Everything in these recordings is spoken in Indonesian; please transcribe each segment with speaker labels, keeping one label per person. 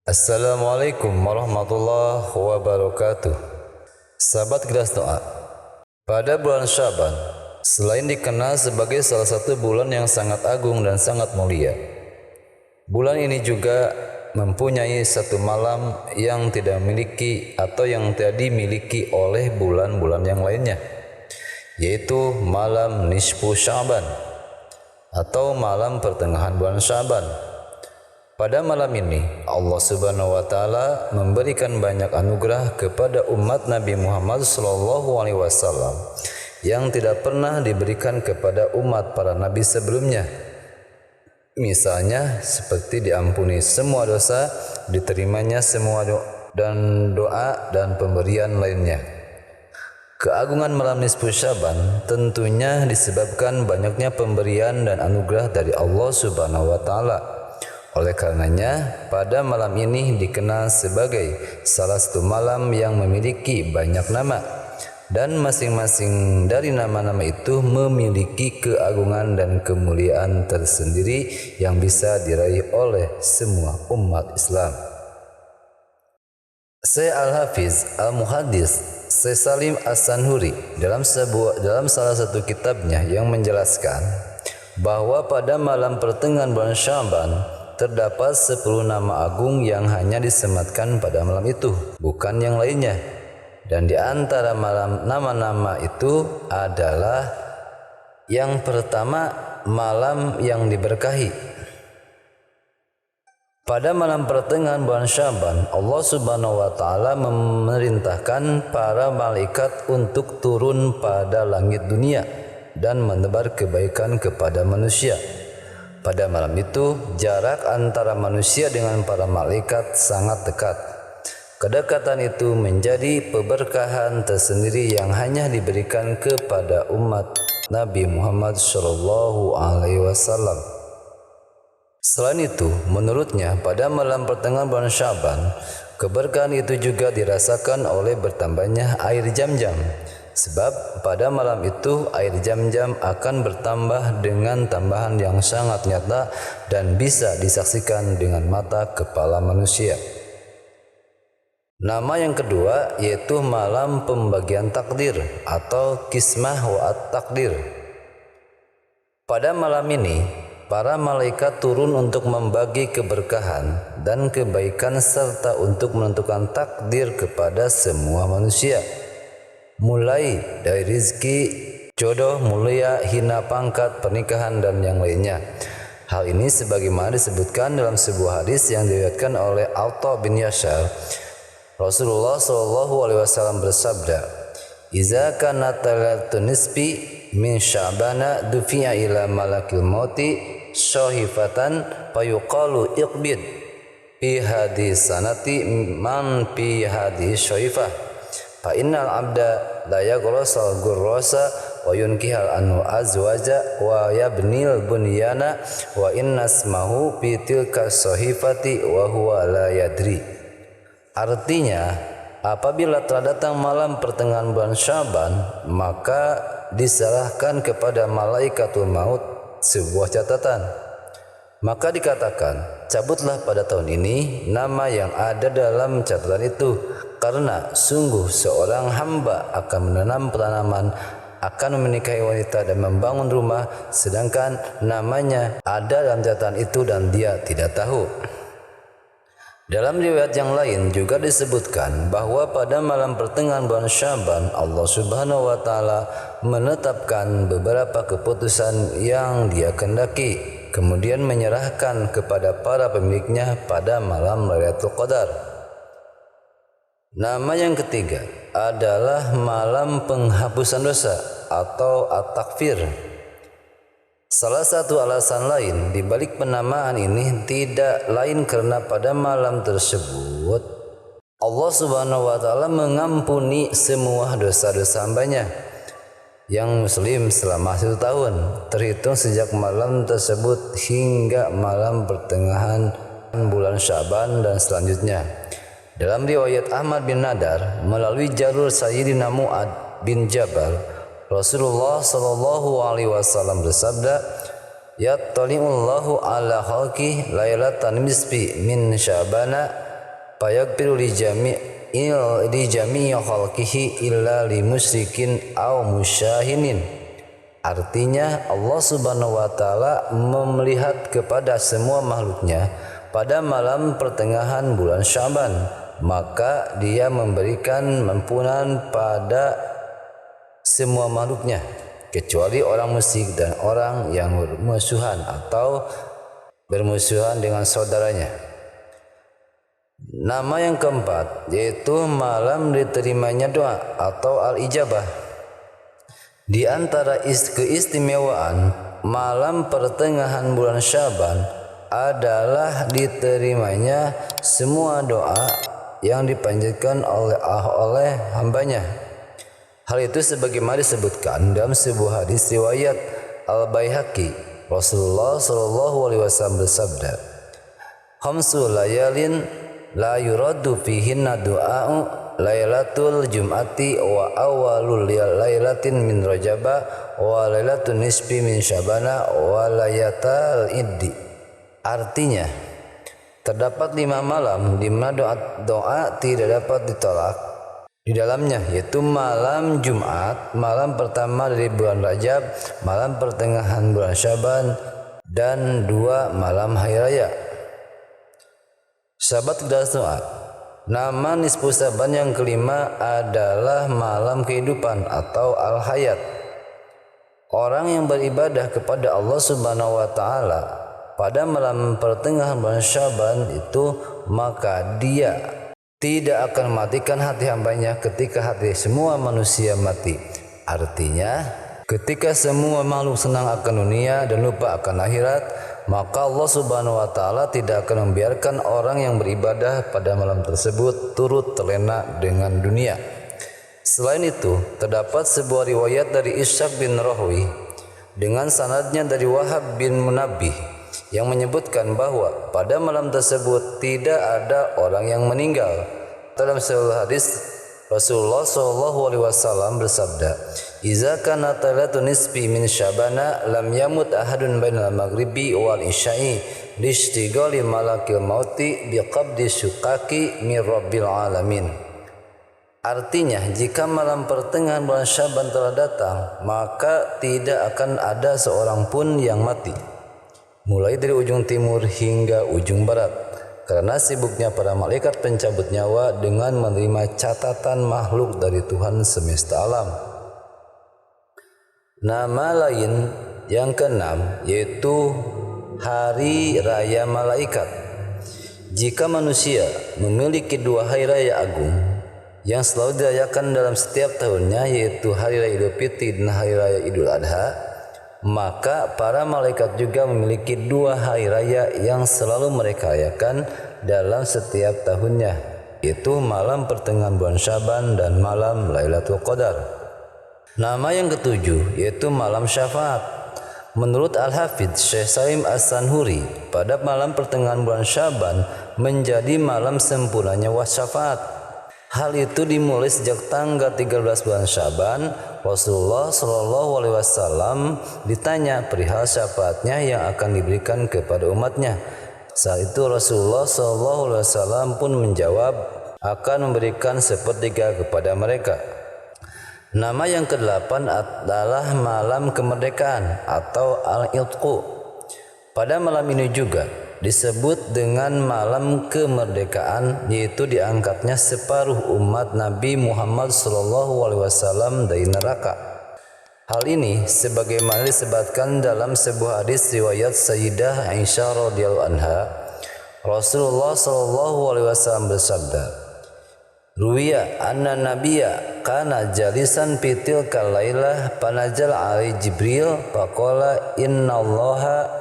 Speaker 1: Assalamualaikum warahmatullahi wabarakatuh. Sahabat Gelas Doa, pada bulan Syaban, selain dikenal sebagai salah satu bulan yang sangat agung dan sangat mulia, bulan ini juga mempunyai satu malam yang tidak memiliki atau yang tidak dimiliki oleh bulan-bulan yang lainnya, yaitu malam nisfu Syaban atau malam pertengahan bulan Syaban. Pada malam ini, Allah Subhanahu wa taala memberikan banyak anugerah kepada umat Nabi Muhammad SAW yang tidak pernah diberikan kepada umat para nabi sebelumnya. Misalnya seperti diampuni semua dosa, diterimanya semua doa dan pemberian lainnya. Keagungan malam nisfu Syaban tentunya disebabkan banyaknya pemberian dan anugerah dari Allah Subhanahu wa taala. Oleh karenanya, pada malam ini dikenal sebagai salah satu malam yang memiliki banyak nama, dan masing-masing dari nama-nama itu memiliki keagungan dan kemuliaan tersendiri yang bisa diraih oleh semua umat Islam. Syekh Al-Hafiz Al-Muhaddis Syekh Salim As-Sanhuri dalam salah satu kitabnya yang menjelaskan bahwa pada malam pertengahan bulan Syaban terdapat 10 nama agung yang hanya disematkan pada malam itu, bukan yang lainnya. Dan di antara nama-nama itu adalah yang pertama, malam yang diberkahi. Pada malam pertengahan bulan Syaban, Allah Subhanahu wa taala memerintahkan para malaikat untuk turun pada langit dunia dan menebar kebaikan kepada manusia. Pada malam itu, jarak antara manusia dengan para malaikat sangat dekat. Kedekatan itu menjadi keberkahan tersendiri yang hanya diberikan kepada umat Nabi Muhammad SAW. Selain itu, menurutnya pada malam pertengahan bulan Syaban, keberkahan itu juga dirasakan oleh bertambahnya air Zam-Zam. Sebab pada malam itu air Zam-Zam akan bertambah dengan tambahan yang sangat nyata dan bisa disaksikan dengan mata kepala manusia. Nama yang kedua yaitu malam pembagian takdir atau Qismah wa At-Takdir. Pada malam ini, para malaikat turun untuk membagi keberkahan dan kebaikan serta untuk menentukan takdir kepada semua manusia. Mulai dari rizki, jodoh, mulia, hina, pangkat, pernikahan, dan yang lainnya. Hal ini sebagaimana disebutkan dalam sebuah hadis yang diriwayatkan oleh Atha bin Yashar. Rasulullah SAW bersabda, "Iza kanat lailatul nisfi min Sya'bana dufi'a ila malakil mauti syahifatan fayuqalu iqbid fi hadis sanati man fi hadis syahifah." Fa innal abda la yaghrasul ghurrasa wa yunkihal anu azwaja wa yabnil bunyana wa innasmahu fi tilka sahifati wa huwa la yadri. Artinya, apabila telah datang malam pertengahan bulan Syaban, maka diserahkan kepada malaikatul maut sebuah catatan. Maka dikatakan, cabutlah pada tahun ini nama yang ada dalam catatan itu, karena sungguh seorang hamba akan menanam tanaman, akan menikahi wanita dan membangun rumah, sedangkan namanya ada dalam catatan itu dan dia tidak tahu. Dalam riwayat yang lain juga disebutkan bahwa pada malam pertengahan bulan Syaban, Allah Subhanahu wa taala menetapkan beberapa keputusan yang Dia kehendaki, kemudian menyerahkan kepada para pemiliknya pada malam Lailatul Qadar. Nama yang ketiga adalah malam penghapusan dosa atau At-Takfir. Salah satu alasan lain di balik penamaan ini tidak lain karena pada malam tersebut Allah Subhanahu wa taala mengampuni semua dosa-dosa hambanya yang muslim selama 1 tahun, terhitung sejak malam tersebut hingga malam pertengahan bulan Syaban dan selanjutnya. Dalam riwayat Ahmad bin Nadar melalui jalur Sayyidina Mu'ad bin Jabal, Rasulullah SAW bersabda, "Yattali'ullahu ala khalqi lailatan nisfi min Sya'bana fayaghfiru li jami'i khalqihi illa li musyrikin aw musyahinin. Artinya Allah Subhanahu wa taala melihat kepada semua makhluknya pada malam pertengahan bulan Syaban, maka dia memberikan ampunan pada semua makhluknya kecuali orang musyrik dan orang yang bermusuhan atau bermusuhan dengan saudaranya. Nama yang keempat yaitu malam diterimanya doa atau al-ijabah. Di antara keistimewaan malam pertengahan bulan Syaban adalah diterimanya semua doa yang dipanjatkan oleh hambanya. Hal itu sebagaimana disebutkan dalam sebuah hadis riwayat Al-Baihaqi, Rasulullah Shallallahu Alaihi Wasallam bersabda, "Khamsu layalin la yuraddu fihinna du'a'u lailatul jum'ati wa awwalul lailatin min rajaba wa lailatun nisfi min syabana wa layatal iddi." Artinya, terdapat 5 malam di mana doa tidak dapat ditolak di dalamnya, yaitu malam Jumat, malam pertama dari bulan Rajab, malam pertengahan bulan Syaban, dan 2 malam hari raya. Sahabat doa, nama nisfu Syaban yang kelima adalah malam kehidupan atau al-hayat. Orang yang beribadah kepada Allah Subhanahu wa taala pada malam pertengahan bulan Syaban itu, maka dia tidak akan mematikan hati hambanya ketika hati semua manusia mati. Artinya, ketika semua makhluk senang akan dunia dan lupa akan akhirat, maka Allah Subhanahu wa taala tidak akan membiarkan orang yang beribadah pada malam tersebut turut terlena dengan dunia. Selain itu, terdapat sebuah riwayat dari Ishaq bin Rahwi dengan sanadnya dari Wahab bin Munabbih yang menyebutkan bahwa pada malam tersebut tidak ada orang yang meninggal. Dalam sebuah hadis Rasulullah Shallallahu Alaihi Wasallam bersabda, "Iza kana lailatul nisfi min Syabana lam yamut ahadun bainal maghribi wal isya'i lishtighali malakil mauti biqabdi syukaki min rabbil alamin." Artinya, jika malam pertengahan bulan Syaban telah datang, maka tidak akan ada seorang pun yang mati, mulai dari ujung timur hingga ujung barat, karena sibuknya para malaikat pencabut nyawa dengan menerima catatan makhluk dari Tuhan semesta alam. Nama lain yang keenam yaitu Hari Raya Malaikat. Jika manusia memiliki 2 hari raya agung yang selalu dirayakan dalam setiap tahunnya, yaitu Hari Raya Idul Fitri dan Hari Raya Idul Adha, maka para malaikat juga memiliki 2 hari raya yang selalu mereka rayakan dalam setiap tahunnya, yaitu malam pertengahan bulan Syaban dan malam Lailatul Qadar. Nama yang ketujuh yaitu malam syafaat. Menurut Al-Hafidz Syekh Salim As-Sanhuri, pada malam pertengahan bulan Syaban menjadi malam sempurnanya syafaat. Hal itu dimulai sejak tanggal 13 bulan Syaban. Rasulullah Shallallahu Alaihi Wasallam ditanya perihal syafaatnya yang akan diberikan kepada umatnya. Saat itu Rasulullah Shallallahu Alaihi Wasallam pun menjawab akan memberikan 1/3 kepada mereka. Nama yang ke-8 adalah malam kemerdekaan atau al-Idqu. Pada malam ini juga disebut dengan malam kemerdekaan, yaitu diangkatnya separuh umat Nabi Muhammad SAW dari neraka. Hal ini sebagaimana disebutkan dalam sebuah hadis riwayat Sayyidah Aisyah radhiyallahu anha, Rasulullah SAW bersabda, "Ruwiya anna nabiyya kana jalisan fi tilkal lailah panajal alaihi Jibril faqala innallaha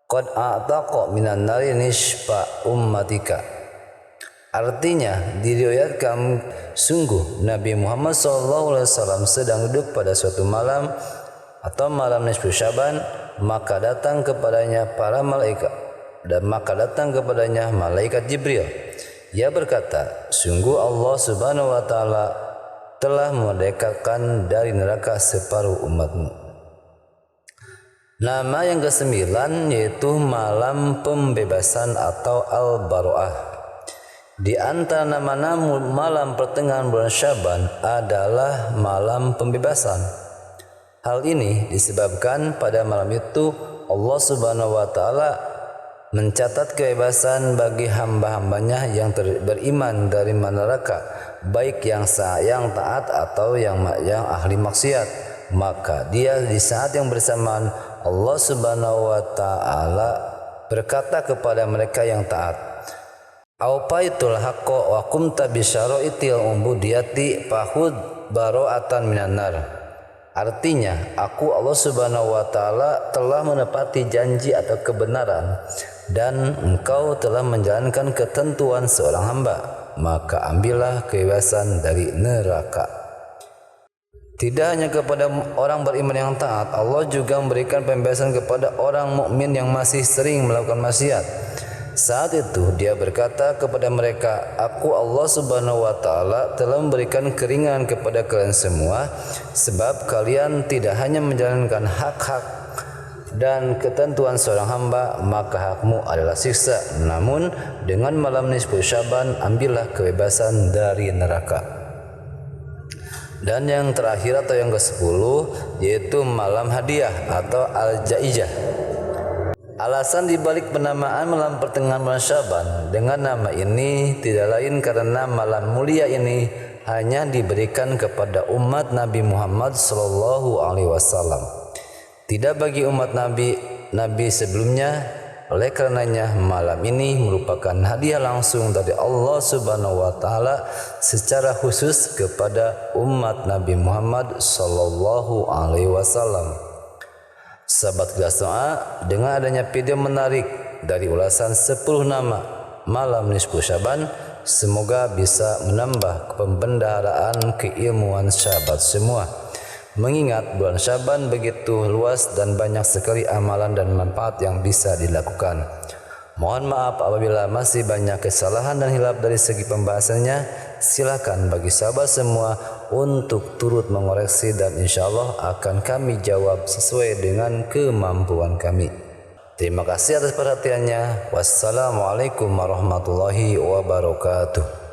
Speaker 1: qad a'taqa minan nari nisfa ummatika." Artinya, diriwayatkan sungguh Nabi Muhammad SAW sedang duduk pada suatu malam atau malam nisfu Syaban, maka datang kepadanya malaikat Jibril. Ia berkata, "Sungguh Allah Subhanahu wa taala telah memerdekakan dari neraka separuh umatmu." Nama yang ke-9 yaitu malam pembebasan atau Al-Baro'ah. Di antara nama-nama malam pertengahan bulan Syaban adalah malam pembebasan. Hal ini disebabkan pada malam itu Allah Subhanahu wa taala mencatat kebebasan bagi hamba-hambanya yang beriman dari neraka, baik yang taat atau yang ahli maksiat. Maka dia di saat yang bersamaan Allah Subhanahu wa taala berkata kepada mereka yang taat, "Aufaitul haqqo wa kumta bisyaraitil ubudiyati fahud baro'atan minan nar." Artinya, aku Allah Subhanahu wa taala telah menepati janji atau kebenaran dan engkau telah menjalankan ketentuan seorang hamba, maka ambillah kebebasan dari neraka. Tidak hanya kepada orang beriman yang taat, Allah juga memberikan pembebasan kepada orang mukmin yang masih sering melakukan maksiat. Saat itu dia berkata kepada mereka, "Aku Allah Subhanahu wa taala telah memberikan keringanan kepada kalian semua, sebab kalian tidak hanya menjalankan hak-hak dan ketentuan seorang hamba, maka hakmu adalah siksa. Namun dengan malam nisfu Syaban ambillah kebebasan dari neraka." Dan yang terakhir atau yang ke-10 yaitu malam hadiah atau al-jaijah. Alasan dibalik penamaan malam pertengahan bulan Syaban dengan nama ini tidak lain karena malam mulia ini hanya diberikan kepada umat Nabi Muhammad SAW. Tidak bagi umat Nabi sebelumnya. Oleh karenanya malam ini merupakan hadiah langsung dari Allah Subhanahu wa taala secara khusus kepada umat Nabi Muhammad SAW. Sahabat Gelas Doa, dengan adanya video menarik dari ulasan 10 nama malam nisfu Syaban, semoga bisa menambah pembendaharaan keilmuan sahabat semua. Mengingat bulan Syaban begitu luas dan banyak sekali amalan dan manfaat yang bisa dilakukan. Mohon maaf apabila masih banyak kesalahan dan hilaf dari segi pembahasannya. Silakan bagi sahabat semua untuk turut mengoreksi dan insya Allah akan kami jawab sesuai dengan kemampuan kami. Terima kasih atas perhatiannya. Wassalamualaikum warahmatullahi wabarakatuh.